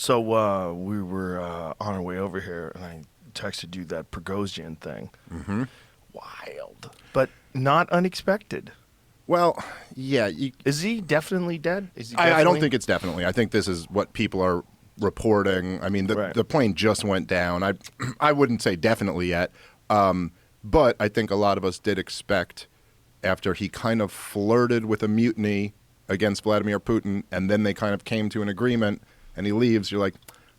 So we were on our way over here, and I texted you that Prigozhin thing. Mm-hmm. Wild, but not unexpected. Well, yeah. Is he definitely dead? Is he I don't think it's definitely. I think this is what people are reporting. I mean, the plane just went down. I wouldn't say definitely yet, but I think a lot of us did expect after he kind of flirted with a mutiny against Vladimir Putin, and then they kind of came to an agreement, and he leaves. You're like,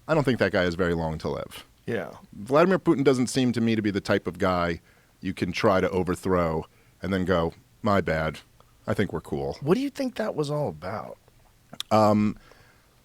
I don't think that guy has very long to live. Yeah. Vladimir Putin doesn't seem to me to be the type of guy you can try to overthrow and then go, my bad. I think we're cool. What do you think that was all about? I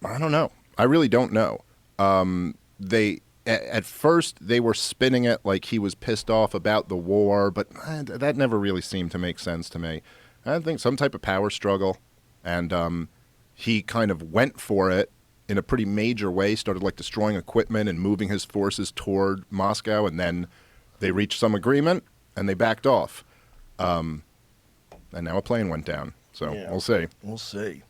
don't know. I really don't know. At first they were spinning it like he was pissed off about the war, but that never really seemed to make sense to me. I think some type of power struggle, and he kind of went for it in a pretty major way, started like destroying equipment and moving his forces toward Moscow, and then they reached some agreement and they backed off. And now a plane went down. So yeah, we'll see. We'll see.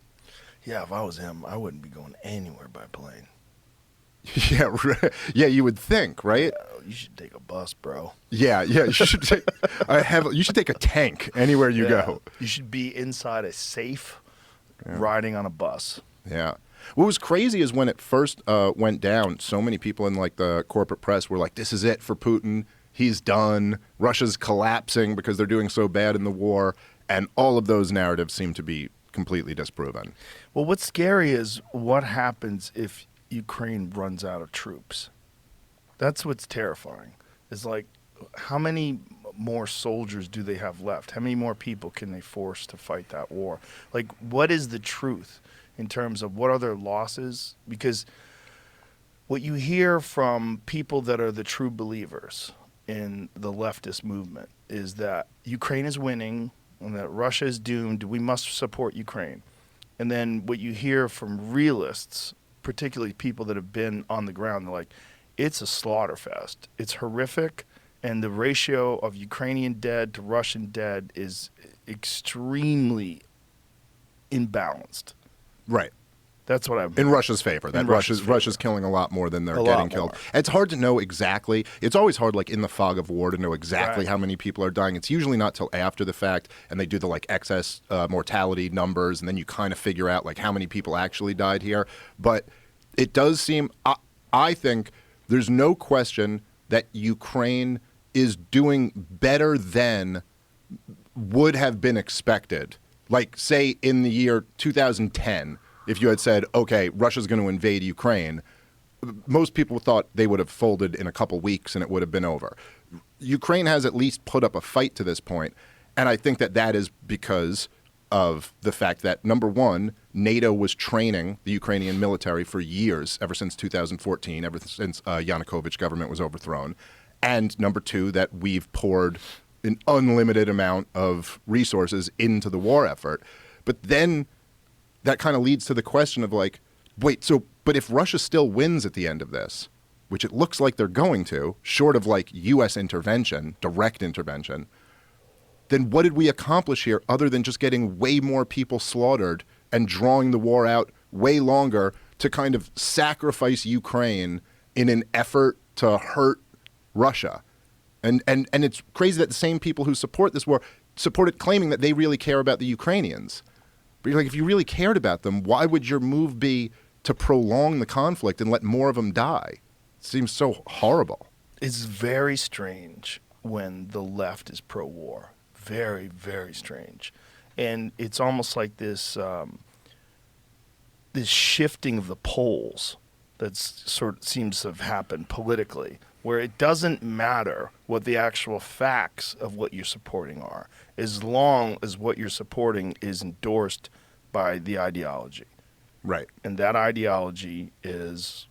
Yeah, if I was him, I wouldn't be going anywhere by plane. Yeah, yeah, you would think, right? Yeah, you should take a bus, bro. Yeah, you should take. You should take a tank anywhere you go. You should be inside a safe, riding on a bus. Yeah. What was crazy is when it first went down, so many people in like the corporate press were like, "This is it for Putin. He's done. Russia's collapsing because they're doing so bad in the war." And all of those narratives seem to be completely disproven. Well, what's scary is what happens if Ukraine runs out of troops. That's what's terrifying. Is like, how many more soldiers do they have left? How many more people can they force to fight that war? Like, what is the truth in terms of what are their losses? Because what you hear from people that are the true believers in the leftist movement is that Ukraine is winning and that Russia is doomed. We must support Ukraine. And then what you hear from realists, particularly people that have been on the ground, they're like, it's a slaughter fest. It's horrific, and the ratio of Ukrainian dead to Russian dead is extremely imbalanced. Right. That's what I've in Russia's favor. That Russia's killing a lot more than they're getting killed. More. It's hard to know exactly. It's always hard, like in the fog of war, to know exactly how many people are dying. It's usually not till after the fact, and they do the like excess mortality numbers, and then you kind of figure out like how many people actually died here. But it does seem. I think there's no question that Ukraine is doing better than would have been expected. Like say in the year 2010. If you had said, okay, Russia's going to invade Ukraine, most people thought they would have folded in a couple weeks and it would have been over. Ukraine has at least put up a fight to this point, and I think that that is because of the fact that, number one, NATO was training the Ukrainian military for years, ever since 2014, ever since Yanukovych government was overthrown, and number two, that we've poured an unlimited amount of resources into the war effort. But then that kind of leads to the question of like, wait, but if Russia still wins at the end of this, which it looks like they're going to, short of like U.S. intervention, direct intervention, then what did we accomplish here other than just getting way more people slaughtered and drawing the war out way longer to kind of sacrifice Ukraine in an effort to hurt Russia? And it's crazy that the same people who support this war support it claiming that they really care about the Ukrainians. But you're like, if you really cared about them, why would your move be to prolong the conflict and let more of them die? It seems so horrible. It's very strange when the left is pro-war. Very, very strange. And it's almost like this this shifting of the poles that sort of seems to have happened politically, where it doesn't matter what the actual facts of what you're supporting are, as long as what you're supporting is endorsed by the ideology. Right. And that ideology is,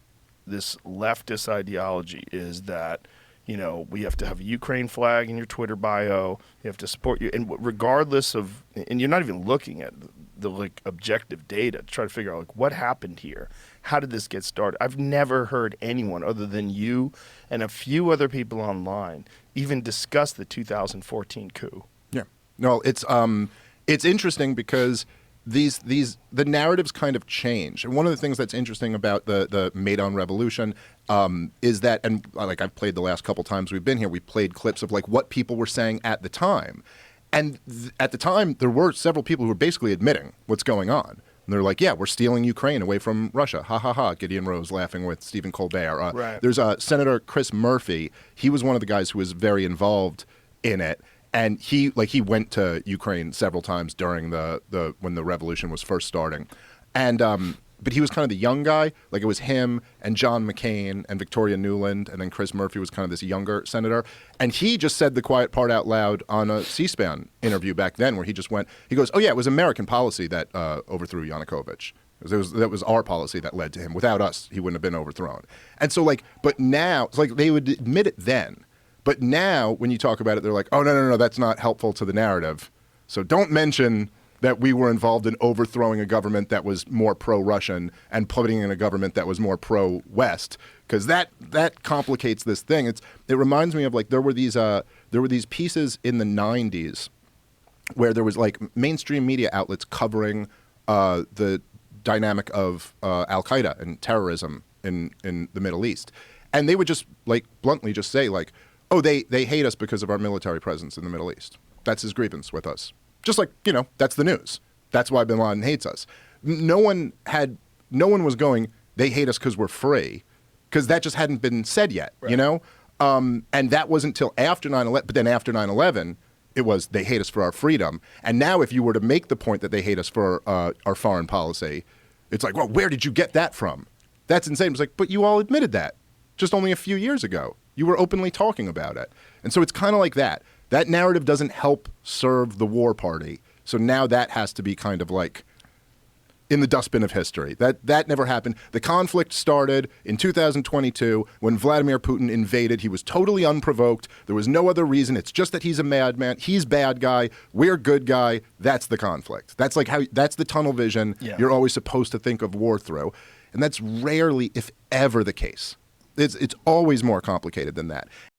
this leftist ideology is that, you know, we have to have a Ukraine flag in your Twitter bio, you have to support you, and regardless of, and you're not even looking at the like objective data to try to figure out like what happened here. How did this get started? I've never heard anyone other than you and a few other people online even discuss the 2014 coup. Yeah. No, it's interesting because the narratives kind of change. And one of the things that's interesting about the Maidan Revolution is that, and like I've played the last couple times we've been here, we played clips of like what people were saying at the time. And at the time, there were several people who were basically admitting what's going on. And they're like, yeah, we're stealing Ukraine away from Russia. Ha, ha, ha. Gideon Rose laughing with Stephen Colbert. Right. There's Senator Chris Murphy. He was one of the guys who was very involved in it. And he went to Ukraine several times during when the revolution was first starting. And but he was kind of the young guy. Like it was him and John McCain and Victoria Nuland, and then Chris Murphy was kind of this younger senator. And he just said the quiet part out loud on a C-SPAN interview back then, where he just went, he goes, "Oh yeah, it was American policy that overthrew Yanukovych. That was our policy that led to him. Without us, he wouldn't have been overthrown." And so but now it's like they would admit it then. But now, when you talk about it, they're like, "Oh no, that's not helpful to the narrative. So don't mention that we were involved in overthrowing a government that was more pro-Russian and putting in a government that was more pro-West, because that complicates this thing." It reminds me of like there were these pieces in the '90s where there was like mainstream media outlets covering the dynamic of Al Qaeda and terrorism in the Middle East, and they would just like bluntly just say like, "Oh, they hate us because of our military presence in the Middle East. That's his grievance with us." Just like, that's the news. That's why bin Laden hates us. No one was going, they hate us because we're free, because that just hadn't been said yet, right. And that wasn't until after 9/11. But then after 9/11, it was they hate us for our freedom. And now if you were to make the point that they hate us for our foreign policy, it's like, well, where did you get that from? That's insane. It's like, but you all admitted that just only a few years ago. You were openly talking about it. And so it's kind of like that. That narrative doesn't help serve the war party. So now that has to be kind of like in the dustbin of history. That never happened. The conflict started in 2022 when Vladimir Putin invaded. He was totally unprovoked. There was no other reason. It's just that he's a madman. He's bad guy. We're good guy. That's the conflict. That's like that's the tunnel vision you're always supposed to think of war through. And that's rarely, if ever, the case. It's always more complicated than that.